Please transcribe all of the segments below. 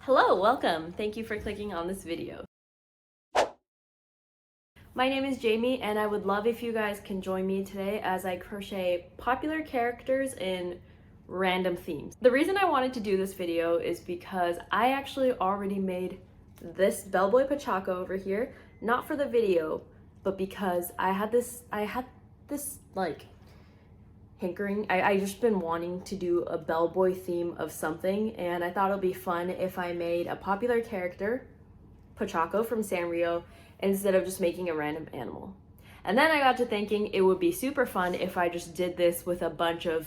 Hello, welcome. Thank you for clicking on this video. My name is Jamie and I would love if you guys can join me today as I crochet popular characters in random themes. The reason I wanted to do this video is because I actually already made this bellboy Pochacco over here, not for the video, but because I had this like hankering. I just been wanting to do a bellboy theme of something, and I thought it would be fun if I made a popular character, Pochacco from Sanrio, instead of just making a random animal. And then I got to thinking it would be super fun if I just did this with a bunch of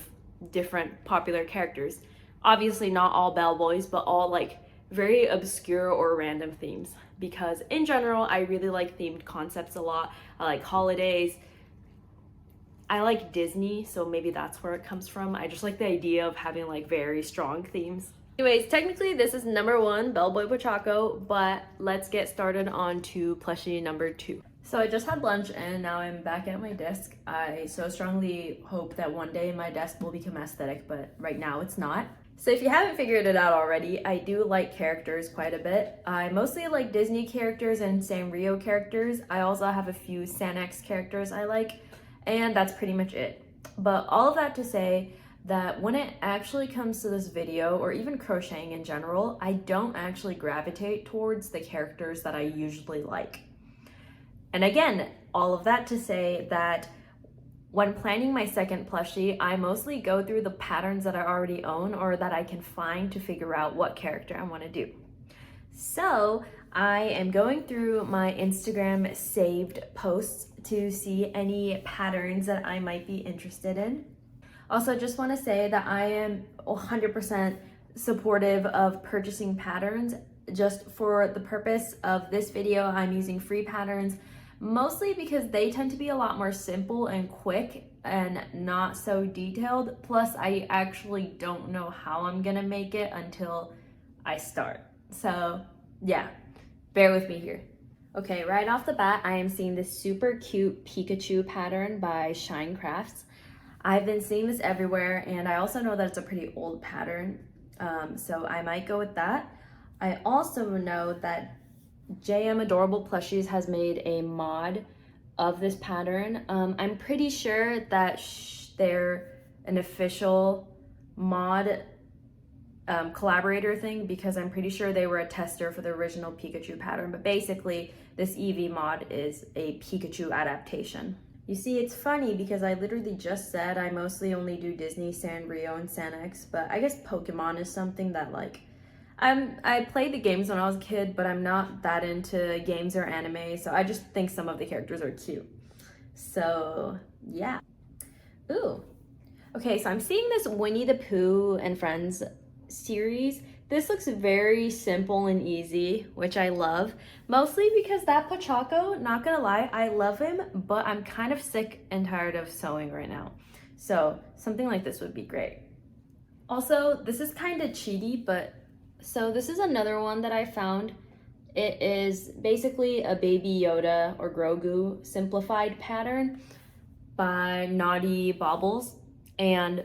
different popular characters. Obviously not all bellboys, but all like very obscure or random themes. Because in general, I really like themed concepts a lot. I like holidays. I like Disney, so maybe that's where it comes from. I just like the idea of having like very strong themes. Anyways, technically this is number 1, Bellboy Pochacco, but let's get started on to plushie number 2. So I just had lunch and now I'm back at my desk. I so strongly hope that one day my desk will become aesthetic, but right now it's not. So if you haven't figured it out already, I do like characters quite a bit. I mostly like Disney characters and Sanrio characters. I also have a few Sanx characters I like. And that's pretty much it. But all of that to say that when it actually comes to this video, or even crocheting in general, I don't actually gravitate towards the characters that I usually like. And again, all of that to say that when planning my second plushie, I mostly go through the patterns that I already own or that I can find to figure out what character I want to do. So I am going through my Instagram saved posts to see any patterns that I might be interested in. Also, just want to say that I am 100% supportive of purchasing patterns. Just for the purpose of this video, I'm using free patterns, mostly because they tend to be a lot more simple and quick and not so detailed. Plus, I actually don't know how I'm gonna make it until I start. So yeah, bear with me here. Okay, right off the bat, I am seeing this super cute Pikachu pattern by Shine Crafts. I've been seeing this everywhere, and I also know that it's a pretty old pattern, so I might go with that. I also know that JM Adorable Plushies has made a mod of this pattern. I'm pretty sure that they're an official mod collaborator thing, because I'm pretty sure they were a tester for the original Pikachu pattern. But basically, this Eevee mod is a Pikachu adaptation. You see, it's funny because I literally just said I mostly only do Disney, Sanrio, and Sanx, but I guess Pokemon is something that like, I played the games when I was a kid, but I'm not that into games or anime, so I just think some of the characters are cute. So yeah. Ooh. Okay, so I'm seeing this Winnie the Pooh and Friends series. This looks very simple and easy, which I love, mostly because that Pochacco, not gonna lie, I love him, but I'm kind of sick and tired of sewing right now. So something like this would be great. Also, this is kind of cheaty, but so this is another one that I found. It is basically a Baby Yoda or Grogu simplified pattern by knottiebaubles. And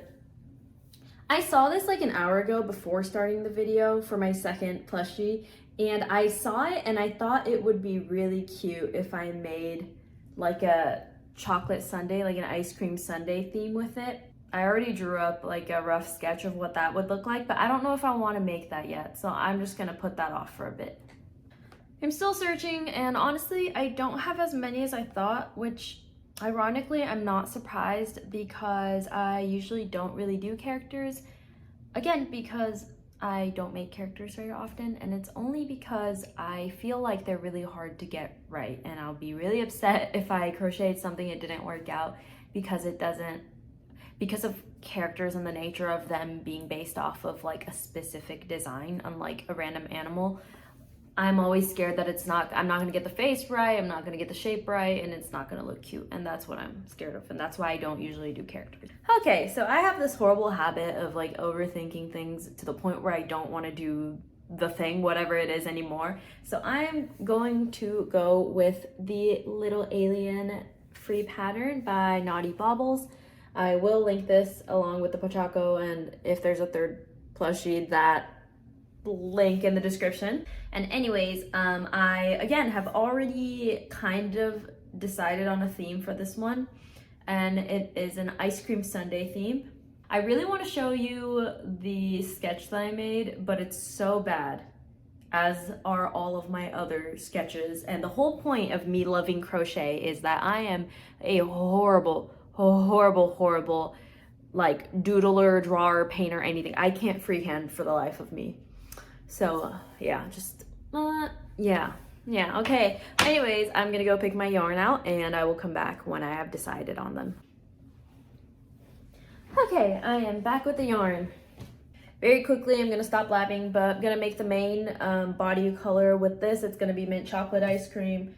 I saw this like an hour ago before starting the video for my second plushie, and I saw it and I thought it would be really cute if I made like a chocolate sundae, like an ice cream sundae theme with it. I already drew up like a rough sketch of what that would look like, but I don't know if I want to make that yet, so I'm just gonna put that off for a bit. I'm still searching, and honestly, I don't have as many as I thought, which ironically, I'm not surprised because I usually don't really do characters. Again, because I don't make characters very often, and it's only because I feel like they're really hard to get right, and I'll be really upset if I crocheted something it didn't work out because of characters and the nature of them being based off of like a specific design, unlike a random animal. I'm always scared that I'm not gonna get the face right, I'm not gonna get the shape right, and it's not gonna look cute, and that's what I'm scared of, and that's why I don't usually do characters. Okay, so I have this horrible habit of like overthinking things to the point where I don't wanna do the thing, whatever it is, anymore. So I'm going to go with the Lil Alien free pattern by knottiebaubles. I will link this along with the Pochacco, and if there's a third plushie that link in the description. And anyways, I again have already kind of decided on a theme for this one, and it is an ice cream sundae theme. I really want to show you the sketch that I made, but it's so bad, as are all of my other sketches. And the whole point of me loving crochet is that I am a horrible like doodler, drawer, painter, anything. I can't freehand for the life of me. So yeah, just yeah, okay. Anyways, I'm gonna go pick my yarn out and I will come back when I have decided on them. Okay, I am back with the yarn. Very quickly, I'm gonna stop blabbing, but I'm gonna make the main body color with this. It's gonna be mint chocolate ice cream,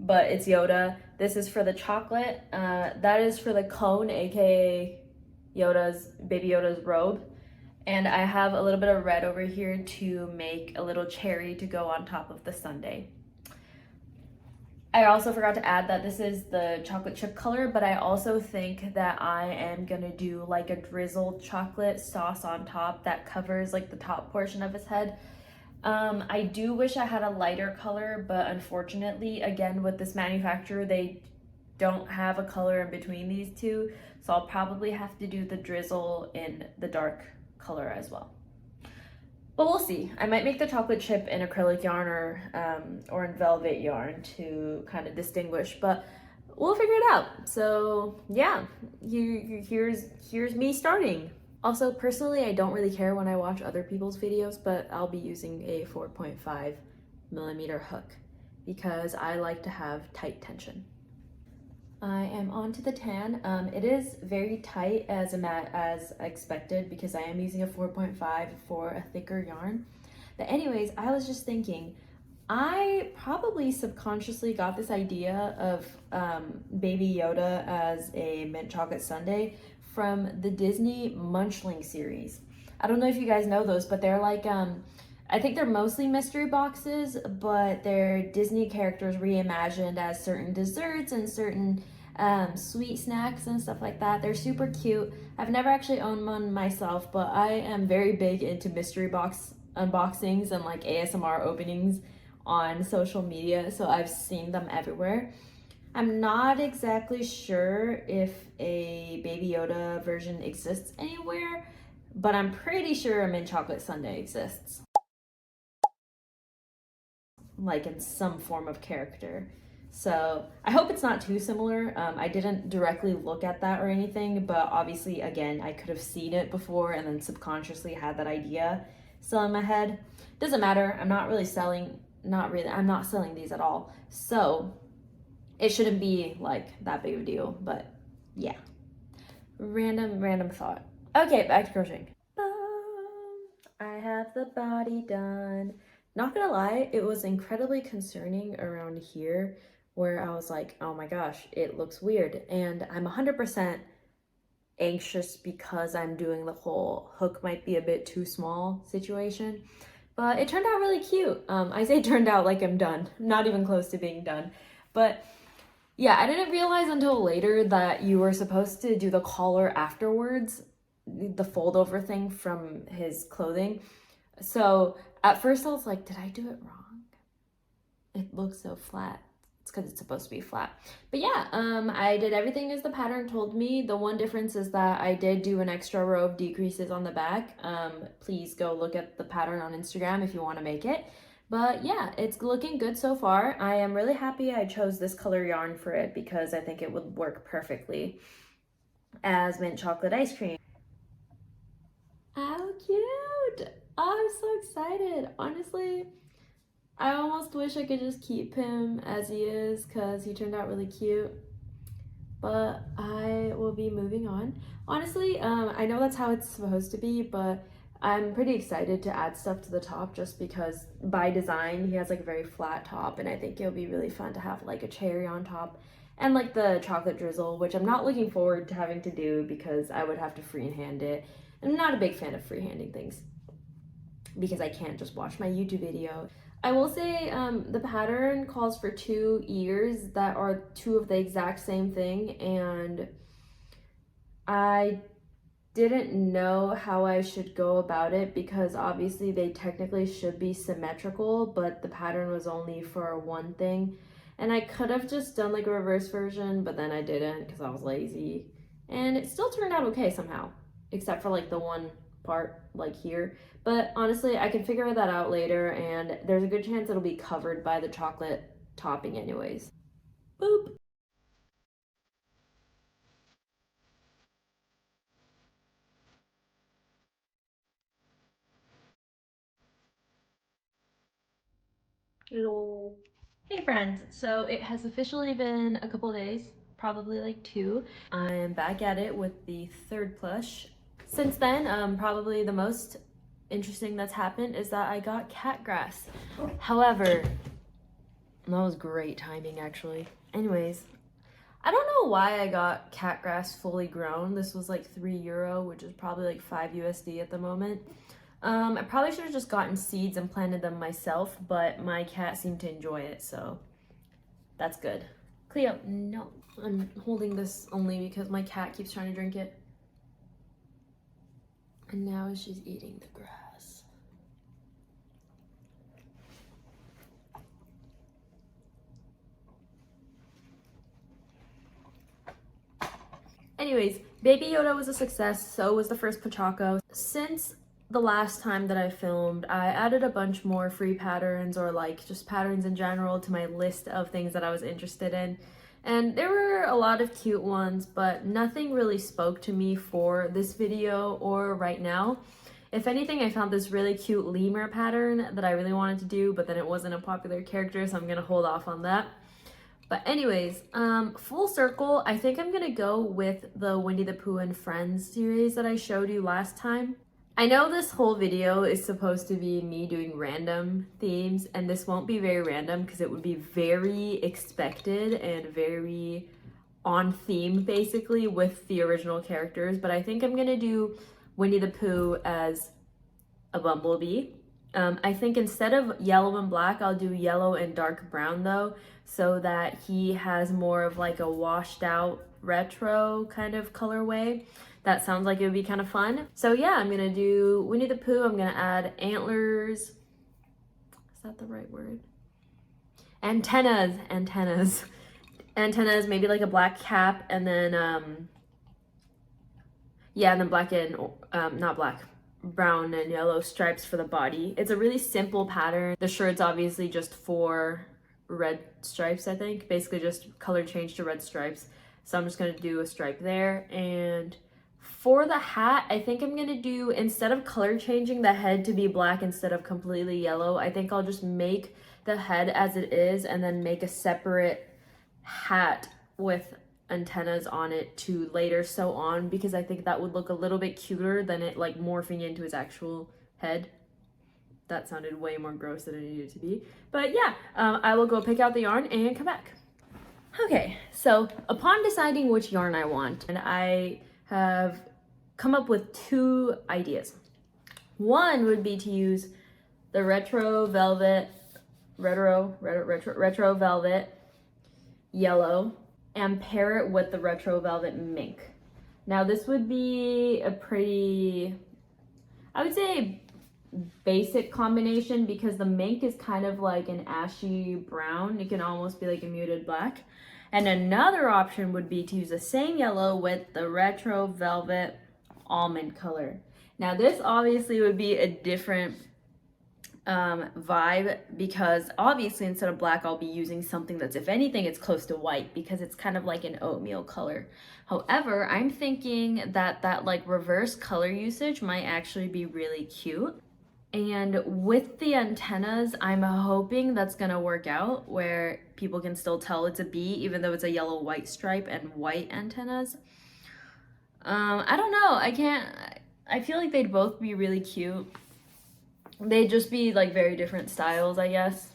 but it's Yoda. This is for the chocolate. That is for the cone, aka Baby Yoda's robe. And I have a little bit of red over here to make a little cherry to go on top of the sundae. I also forgot to add that this is the chocolate chip color, but I also think that I am gonna do like a drizzled chocolate sauce on top that covers like the top portion of his head. I do wish I had a lighter color, but unfortunately, again, with this manufacturer, they don't have a color in between these two, so I'll probably have to do the drizzle in the dark color as well. But we'll see. I might make the chocolate chip in acrylic yarn or in velvet yarn to kind of distinguish, but we'll figure it out. So yeah, here's me starting. Also, personally, I don't really care when I watch other people's videos, but I'll be using a 4.5mm hook because I like to have tight tension. I am onto the tan. It is very tight as expected because I am using a 4.5 for a thicker yarn. But anyways, I was just thinking, I probably subconsciously got this idea of Baby Yoda as a mint chocolate sundae from the Disney Munchling series. I don't know if you guys know those, but they're like, I think they're mostly mystery boxes, but they're Disney characters reimagined as certain desserts and certain sweet snacks and stuff like that. They're super cute. I've never actually owned one myself, but I am very big into mystery box unboxings and like ASMR openings on social media, so I've seen them everywhere. I'm not exactly sure if a Baby Yoda version exists anywhere, but I'm pretty sure a mint chocolate sundae exists, like in some form of character. So I hope it's not too similar. I didn't directly look at that or anything, but obviously, again, I could have seen it before and then subconsciously had that idea still in my head. Doesn't matter. I'm not selling these at all. So it shouldn't be like that big of a deal, but yeah. Random thought. Okay, back to crocheting. I have the body done. Not gonna lie, it was incredibly concerning around here where I was like, oh my gosh, it looks weird. And I'm 100% anxious because I'm doing the whole hook might be a bit too small situation. But it turned out really cute. I say turned out like I'm done. Not even close to being done. But yeah, I didn't realize until later that you were supposed to do the collar afterwards, the fold over thing from his clothing. So at first I was like, did I do it wrong? It looks so flat. It's because it's supposed to be flat. But yeah, I did everything as the pattern told me. The one difference is that I did do an extra row of decreases on the back. Please go look at the pattern on Instagram if you want to make it. But yeah, it's looking good so far. I am really happy I chose this color yarn for it because I think it would work perfectly as mint chocolate ice cream. How cute! Oh, I'm so excited. Honestly, I almost wish I could just keep him as he is because he turned out really cute. But I will be moving on. Honestly, I know that's how it's supposed to be, but I'm pretty excited to add stuff to the top just because by design, he has like a very flat top and I think it'll be really fun to have like a cherry on top and like the chocolate drizzle, which I'm not looking forward to having to do because I would have to freehand it. I'm not a big fan of freehanding things because I can't just watch my YouTube video. I will say the pattern calls for 2 ears that are 2 of the exact same thing, and I didn't know how I should go about it because obviously they technically should be symmetrical, but the pattern was only for one thing. And I could have just done like a reverse version, but then I didn't because I was lazy. And it still turned out okay somehow, except for like the one part like here. But honestly, I can figure that out later, and there's a good chance it'll be covered by the chocolate topping anyways. Boop. Hello. Hey friends, so it has officially been a couple days, probably like 2. I am back at it with the third plush. Since then, probably the most interesting that's happened is that I got cat grass. However, that was great timing actually. Anyways, I don't know why I got cat grass fully grown. This was like €3, which is probably like 5 USD at the moment. I probably should have just gotten seeds and planted them myself, but my cat seemed to enjoy it, so that's good. Cleo, no. I'm holding this only because my cat keeps trying to drink it. And now she's eating the grass. Anyways, Baby Yoda was a success, so was the first Pochacco. Since the last time that I filmed, I added a bunch more free patterns or like just patterns in general to my list of things that I was interested in. And there were a lot of cute ones, but nothing really spoke to me for this video or right now. If anything, I found this really cute lemur pattern that I really wanted to do, but then it wasn't a popular character, so I'm gonna hold off on that. But anyways, full circle, I think I'm gonna go with the Winnie the Pooh and Friends series that I showed you last time. I know this whole video is supposed to be me doing random themes, and this won't be very random because it would be very expected and very on theme basically with the original characters, but I think I'm gonna do Winnie the Pooh as a bumblebee. I think instead of yellow and black, I'll do yellow and dark brown though, so that he has more of like a washed out retro kind of colorway. That sounds like it would be kind of fun. So yeah, I'm gonna do Winnie the Pooh. I'm gonna add antlers. Is that the right word? Antennas, maybe like a black cap, and then yeah, and then black and not black, brown and yellow stripes for the body. It's a really simple pattern. The shirt's obviously just 4 red stripes, I think. Basically just color change to red stripes. So I'm just gonna do a stripe there. And for the hat, I think I'm gonna do, instead of color changing the head to be black instead of completely yellow, I think I'll just make the head as it is and then make a separate hat with antennas on it to later sew on, because I think that would look a little bit cuter than it like morphing into his actual head. That sounded way more gross than it needed to be. But yeah, I will go pick out the yarn and come back. Okay, so upon deciding which yarn I want, and I have come up with 2 ideas. One would be to use the retro velvet yellow and pair it with the retro velvet mink. Now this would be a pretty, I would say, basic combination because the mink is kind of like an ashy brown. It can almost be like a muted black. And another option would be to use the same yellow with the retro velvet almond color. Now this obviously would be a different vibe, because obviously instead of black I'll be using something that's, if anything, it's close to white because it's kind of like an oatmeal color. However, I'm thinking that that like reverse color usage might actually be really cute. And with the antennas, I'm hoping that's gonna work out where people can still tell it's a bee even though it's a yellow white stripe and white antennas. I don't know, I feel like they'd both be really cute. They'd just be like very different styles, I guess.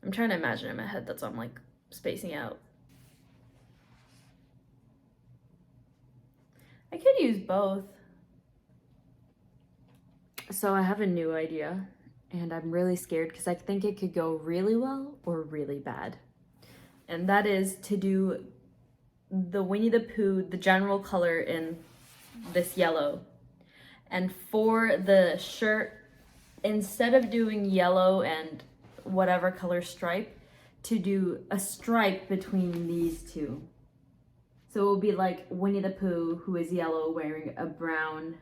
I'm trying to imagine in my head, that's why I'm like spacing out. I could use both. So I have a new idea and I'm really scared because I think it could go really well or really bad. And that is to do the Winnie the Pooh, the general color in this yellow. And for the shirt, instead of doing yellow and whatever color stripe, to do a stripe between these two. So it will be like Winnie the Pooh, who is yellow, wearing a brown,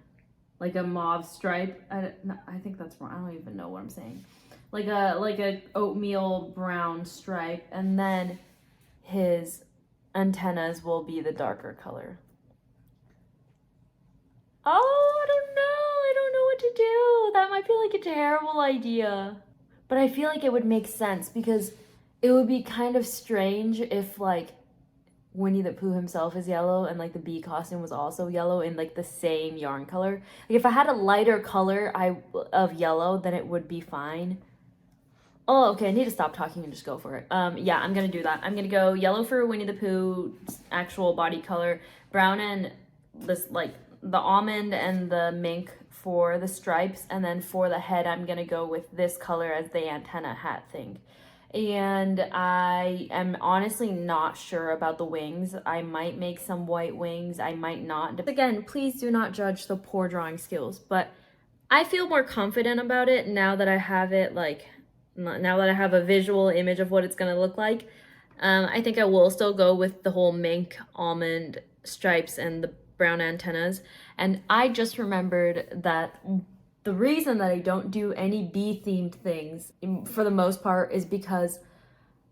like a mauve stripe. I think that's wrong. I don't even know what I'm saying. Like a oatmeal brown stripe, and then his antennas will be the darker color. Oh, I don't know what to do. That might be like a terrible idea. But I feel like it would make sense because it would be kind of strange if like Winnie the Pooh himself is yellow and like the bee costume was also yellow in like the same yarn color. Like if I had a lighter color of yellow, then it would be fine. Oh, okay, I need to stop talking and just go for it. Yeah, I'm gonna do that. I'm gonna go yellow for Winnie the Pooh's actual body color, brown and this like the almond and the mink for the stripes, and then for the head I'm gonna go with this color as the antenna hat thing. And I am honestly not sure about the wings. I might make some white wings, I might not. Again, please do not judge the poor drawing skills, but I feel more confident about it now that I have it like, now that I have a visual image of what it's gonna look like. I think I will still go with the whole mink almond stripes and the brown antennas. And I just remembered that the reason that I don't do any bee themed things for the most part is because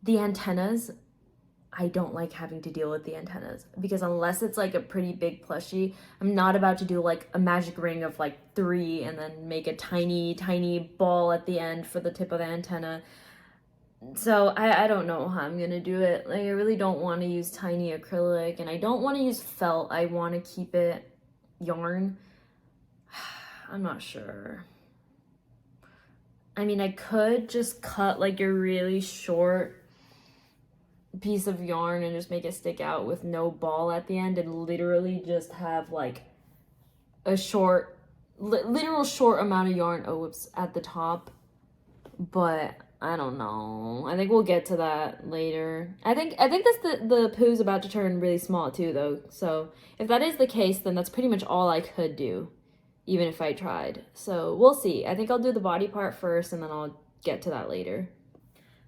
the antennas, I don't like having to deal with the antennas, because unless it's like a pretty big plushie, I'm not about to do like a magic ring of like 3 and then make a tiny ball at the end for the tip of the antenna. So I don't know how I'm gonna do it. Like I really don't want to use tiny acrylic, and I don't want to use felt. I want to keep it yarn. I'm not sure. I mean, I could just cut like a really short piece of yarn and just make it stick out with no ball at the end, and literally just have like a short, literal short amount of yarn, at the top. But I don't know. I think we'll get to that later. I think that's the Pooh's about to turn really small too, though. So if that is the case, then that's pretty much all I could do, even if I tried. So we'll see. I think I'll do the body part first, and then I'll get to that later.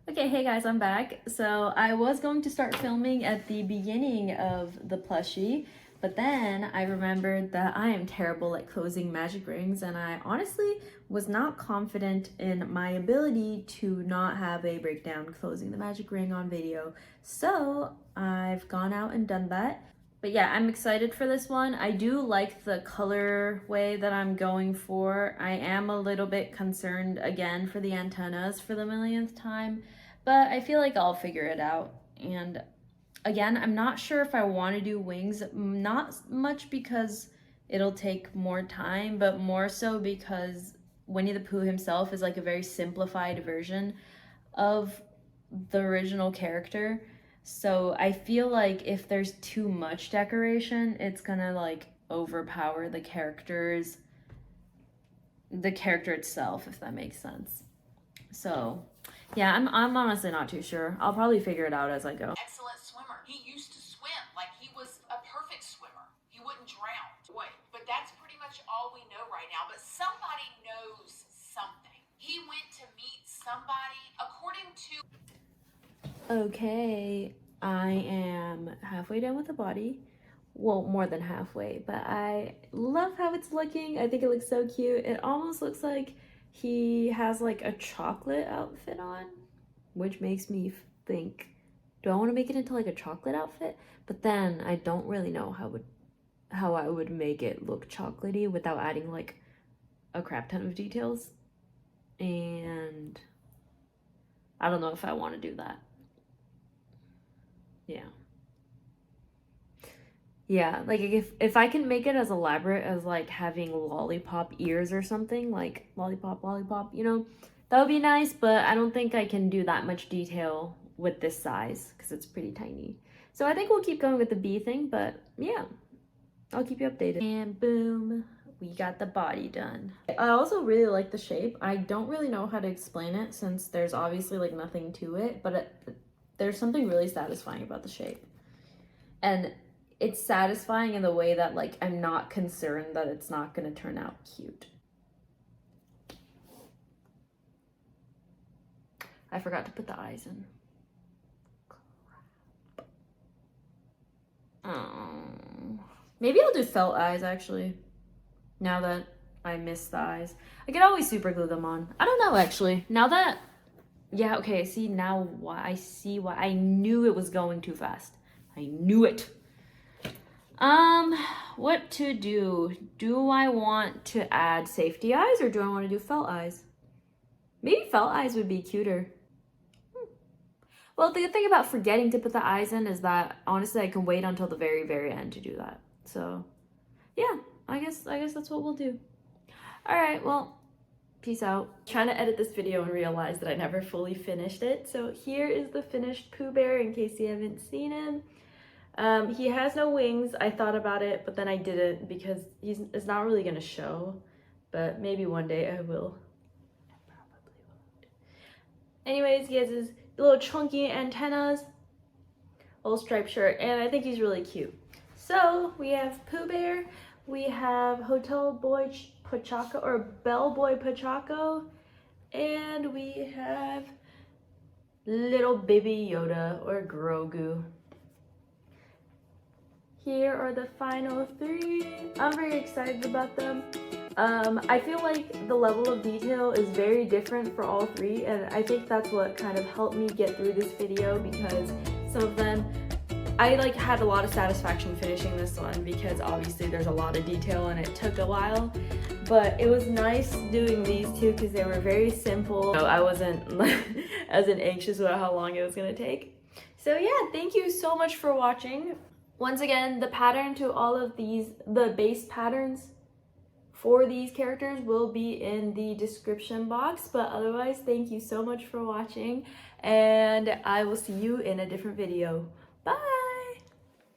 Okay, hey guys, I'm back. So I was going to start filming at the beginning of the plushie, but then I remembered that I am terrible at closing magic rings, and I honestly was not confident in my ability to not have a breakdown closing the magic ring on video. So I've gone out and done that. But yeah, I'm excited for this one. I do like the colorway that I'm going for. I am a little bit concerned again for the antennas for the millionth time, but I feel like I'll figure it out. And again, I'm not sure if I want to do wings, not much because it'll take more time, but more so because Winnie the Pooh himself is like a very simplified version of the original character. So I feel like if there's too much decoration, it's gonna like overpower the character itself, if that makes sense. So yeah, I'm honestly not too sure. I'll probably figure it out as I go. Excellent swimmer. He used to swim like he was a perfect swimmer. He wouldn't drown. Wait, but that's pretty much all we know right now. But somebody knows something. He went to meet somebody, according to... Okay, I am halfway done with the body. Well, more than halfway, but I love how it's looking. I think it looks so cute. It almost looks like he has like a chocolate outfit on, which makes me think, do I want to make it into like a chocolate outfit? But then I don't really know how I would make it look chocolatey without adding like a crap ton of details. And I don't know if I want to do that. Yeah, like if I can make it as elaborate as like having lollipop ears or something, like lollipop, you know, that would be nice, but I don't think I can do that much detail with this size because it's pretty tiny. So I think we'll keep going with the bee thing, but yeah, I'll keep you updated. And boom, we got the body done. I also really like the shape. I don't really know how to explain it since there's obviously like nothing to it, but there's something really satisfying about the shape. And it's satisfying in the way that like I'm not concerned that it's not gonna turn out cute. I forgot to put the eyes in. Oh. Maybe I'll do felt eyes actually. Now that I miss the eyes. I could always super glue them on. I don't know actually. Now that, yeah, okay, I see now why. I see why. I knew it was going too fast. I knew it. What to do? Do I want to add safety eyes or do I want to do felt eyes? Maybe felt eyes would be cuter. Well, the thing about forgetting to put the eyes in is that honestly I can wait until the very, very end to do that. So yeah, I guess that's what we'll do. All right, well, peace out. I'm trying to edit this video and realize that I never fully finished it. So here is the finished Pooh Bear in case you haven't seen him. He has no wings. I thought about it, but then I didn't because it's not really gonna show, but maybe one day I will. I probably won't. Anyways, he has his little chunky antennas, little striped shirt, and I think he's really cute. So we have Pooh Bear, we have Hotel Boy Pochacco or Bellboy Pochacco, and we have little baby Yoda or Grogu. Here are the final three. I'm very excited about them. I feel like the level of detail is very different for all three, and I think that's what kind of helped me get through this video because some of them, I like had a lot of satisfaction finishing this one because obviously there's a lot of detail and it took a while, but it was nice doing these two because they were very simple. So I wasn't as anxious about how long it was gonna take. So yeah, thank you so much for watching. Once again, the pattern to all of these, the base patterns for these characters will be in the description box, but otherwise, thank you so much for watching, and I will see you in a different video. Bye!